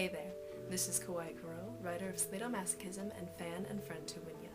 Hey there, this is Kawaii-Kuro, writer of Sladomasochism and fan and friend to Winya.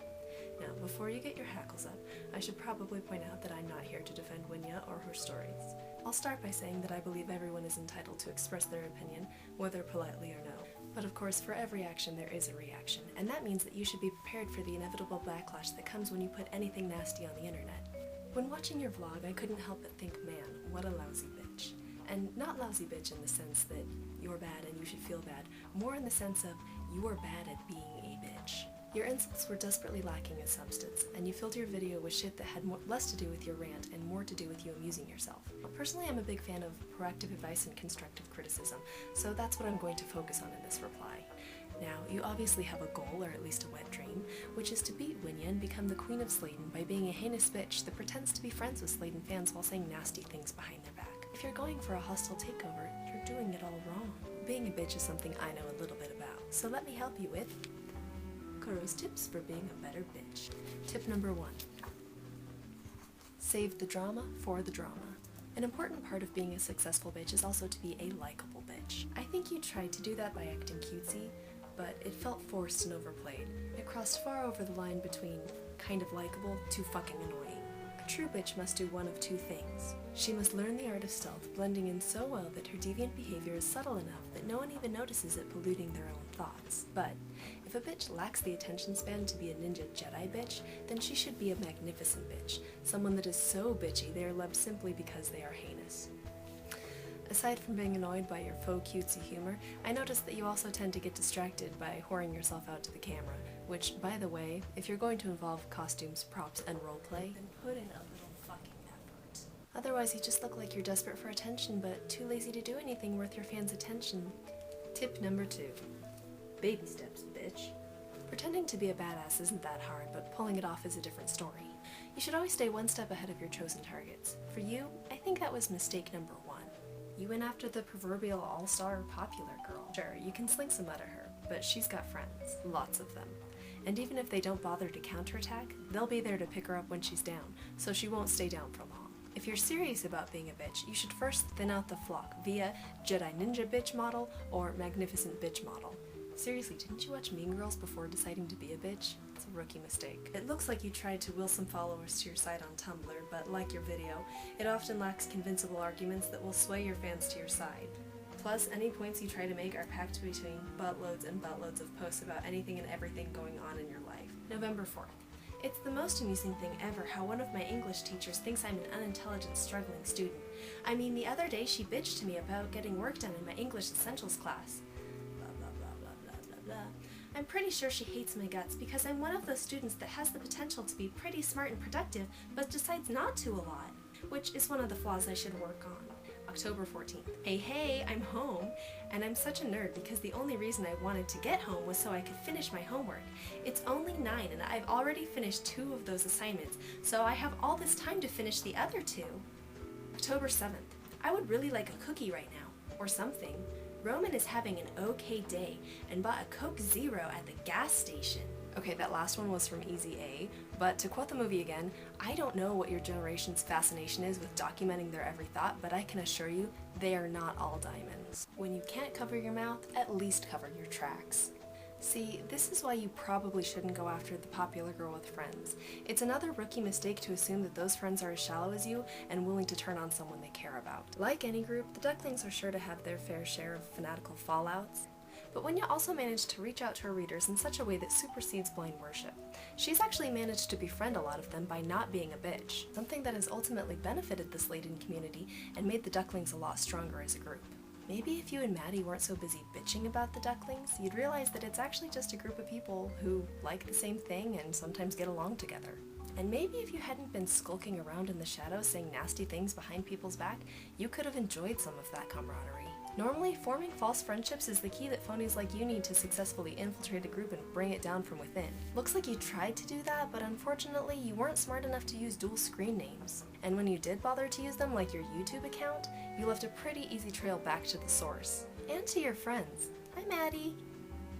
Now, before you get your hackles up, I should probably point out that I'm not here to defend Winya or her stories. I'll start by saying that I believe everyone is entitled to express their opinion, whether politely or no. But of course, for every action there is a reaction, and that means that you should be prepared for the inevitable backlash that comes when you put anything nasty on the internet. When watching your vlog, I couldn't help but think, man, what a lousy bitch. And not lousy bitch in the sense that you're bad and you should feel bad, more in the sense of you are bad at being a bitch. Your insults were desperately lacking in substance, and you filled your video with shit that had less to do with your rant and more to do with you amusing yourself. Personally, I'm a big fan of proactive advice and constructive criticism, so that's what I'm going to focus on in this reply. Now, you obviously have a goal, or at least a wet dream, which is to beat Winya and become the queen of Sladen by being a heinous bitch that pretends to be friends with Sladen fans while saying nasty things behind their back. If you're going for a hostile takeover, you're doing it all wrong. Being a bitch is something I know a little bit about, so let me help you with Kuro's tips for being a better bitch. Tip number 1. Save the drama for the drama. An important part of being a successful bitch is also to be a likable bitch. I think you tried to do that by acting cutesy, but it felt forced and overplayed. It crossed far over the line between kind of likable to fucking annoying. A true bitch must do one of two things. She must learn the art of stealth, blending in so well that her deviant behavior is subtle enough that no one even notices it polluting their own thoughts. But if a bitch lacks the attention span to be a ninja Jedi bitch, then she should be a magnificent bitch, someone that is so bitchy they are loved simply because they are heinous. Aside from being annoyed by your faux cutesy humor, I noticed that you also tend to get distracted by whoring yourself out to the camera, which, by the way, if you're going to involve costumes, props, and roleplay, then put in a little fucking effort. Otherwise, you just look like you're desperate for attention, but too lazy to do anything worth your fans' attention. Tip number 2. Baby steps, bitch. Pretending to be a badass isn't that hard, but pulling it off is a different story. You should always stay one step ahead of your chosen targets. For you, I think that was mistake number 1. You went after the proverbial all-star popular girl. Sure, you can sling some mud at her, but she's got friends. Lots of them. And even if they don't bother to counterattack, they'll be there to pick her up when she's down, so she won't stay down for long. If you're serious about being a bitch, you should first thin out the flock via Jedi Ninja Bitch model or Magnificent Bitch model. Seriously, didn't you watch Mean Girls before deciding to be a bitch? It's a rookie mistake. It looks like you tried to will some followers to your side on Tumblr, but like your video, it often lacks convincible arguments that will sway your fans to your side. Plus, any points you try to make are packed between buttloads and buttloads of posts about anything and everything going on in your life. November 4th. It's the most amusing thing ever how one of my English teachers thinks I'm an unintelligent, struggling student. I mean, the other day she bitched to me about getting work done in my English Essentials class. I'm pretty sure she hates my guts because I'm one of those students that has the potential to be pretty smart and productive, but decides not to a lot, which is one of the flaws I should work on. October 14th. Hey, I'm home, and I'm such a nerd because the only reason I wanted to get home was so I could finish my homework. It's only 9 and I've already finished 2 of those assignments, so I have all this time to finish the other 2. October 7th. I would really like a cookie right now, or something. Roman is having an okay day and bought a Coke Zero at the gas station. Okay, that last one was from Easy A, but to quote the movie again, I don't know what your generation's fascination is with documenting their every thought, but I can assure you, they are not all diamonds. When you can't cover your mouth, at least cover your tracks. See, this is why you probably shouldn't go after the popular girl with friends. It's another rookie mistake to assume that those friends are as shallow as you and willing to turn on someone they care about. Like any group, the ducklings are sure to have their fair share of fanatical fallouts. But Winya also managed to reach out to her readers in such a way that supersedes blind worship. She's actually managed to befriend a lot of them by not being a bitch, something that has ultimately benefited the Sladen community and made the ducklings a lot stronger as a group. Maybe if you and Maddie weren't so busy bitching about the ducklings, you'd realize that it's actually just a group of people who like the same thing and sometimes get along together. And maybe if you hadn't been skulking around in the shadows saying nasty things behind people's back, you could have enjoyed some of that camaraderie. Normally, forming false friendships is the key that phonies like you need to successfully infiltrate a group and bring it down from within. Looks like you tried to do that, but unfortunately you weren't smart enough to use dual screen names. And when you did bother to use them, like your YouTube account, you left a pretty easy trail back to the source. And to your friends. Hi, Maddie!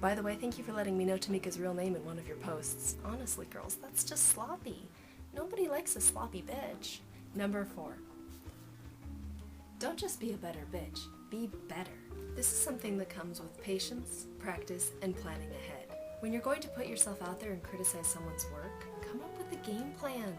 By the way, thank you for letting me know Tamika's real name in one of your posts. Honestly, girls, that's just sloppy. Nobody likes a sloppy bitch. Number 4. Don't just be a better bitch, be better. This is something that comes with patience, practice, and planning ahead. When you're going to put yourself out there and criticize someone's work, come up with a game plan.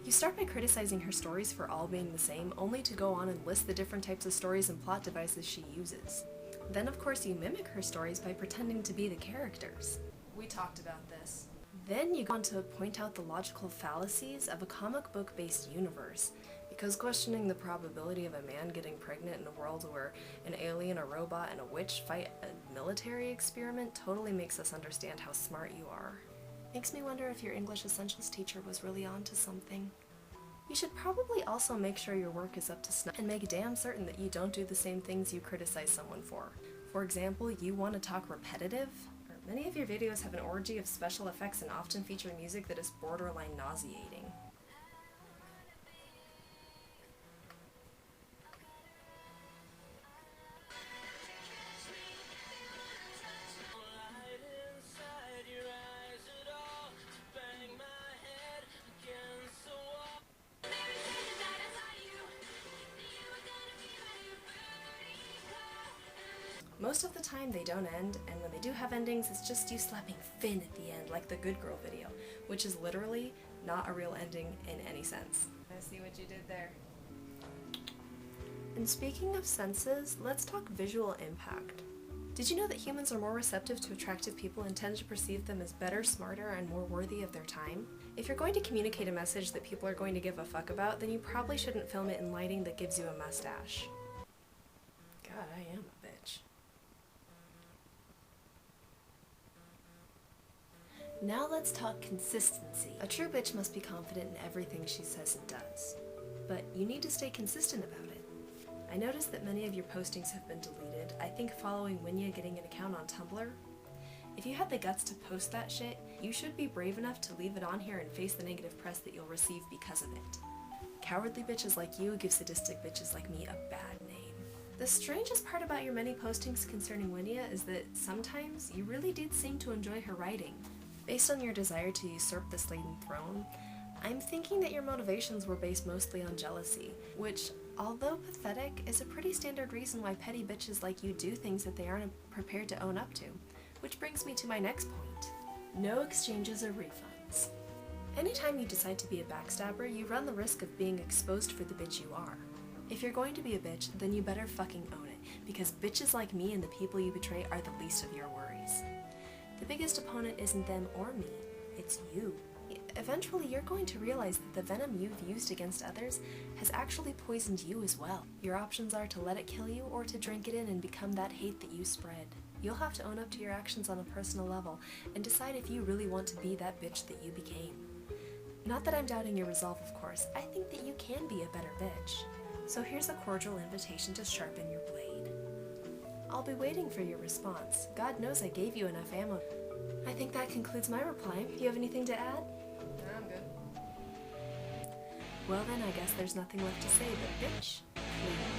You start by criticizing her stories for all being the same, only to go on and list the different types of stories and plot devices she uses. Then of course you mimic her stories by pretending to be the characters. We talked about this. Then you go on to point out the logical fallacies of a comic book based universe, because questioning the probability of a man getting pregnant in a world where an alien, a robot, and a witch fight a military experiment totally makes us understand how smart you are. Makes me wonder if your English Essentials teacher was really onto something. You should probably also make sure your work is up to snuff and make damn certain that you don't do the same things you criticize someone for. For example, you want to talk repetitive? Many of your videos have an orgy of special effects and often feature music that is borderline nauseating. Most of the time they don't end, and when they do have endings, it's just you slapping Finn at the end, like the Good Girl video, which is literally not a real ending in any sense. I see what you did there. And speaking of senses, let's talk visual impact. Did you know that humans are more receptive to attractive people and tend to perceive them as better, smarter, and more worthy of their time? If you're going to communicate a message that people are going to give a fuck about, then you probably shouldn't film it in lighting that gives you a mustache. God, I am a bitch. Now let's talk consistency. A true bitch must be confident in everything she says and does. But you need to stay consistent about it. I noticed that many of your postings have been deleted. I think following Winya getting an account on Tumblr. If you had the guts to post that shit, you should be brave enough to leave it on here and face the negative press that you'll receive because of it. Cowardly bitches like you give sadistic bitches like me a bad name. The strangest part about your many postings concerning Winya is that sometimes you really did seem to enjoy her writing. Based on your desire to usurp the Sladen throne, I'm thinking that your motivations were based mostly on jealousy, which, although pathetic, is a pretty standard reason why petty bitches like you do things that they aren't prepared to own up to. Which brings me to my next point. No exchanges or refunds. Anytime you decide to be a backstabber, you run the risk of being exposed for the bitch you are. If you're going to be a bitch, then you better fucking own it, because bitches like me and the people you betray are the least of your worries. The biggest opponent isn't them or me, it's you. Eventually you're going to realize that the venom you've used against others has actually poisoned you as well. Your options are to let it kill you or to drink it in and become that hate that you spread. You'll have to own up to your actions on a personal level and decide if you really want to be that bitch that you became. Not that I'm doubting your resolve, of course. I think that you can be a better bitch. So here's a cordial invitation to sharpen your blade. I'll be waiting for your response. God knows I gave you enough ammo. I think that concludes my reply. Do you have anything to add? No, I'm good. Well then, I guess there's nothing left to say but bitch, please.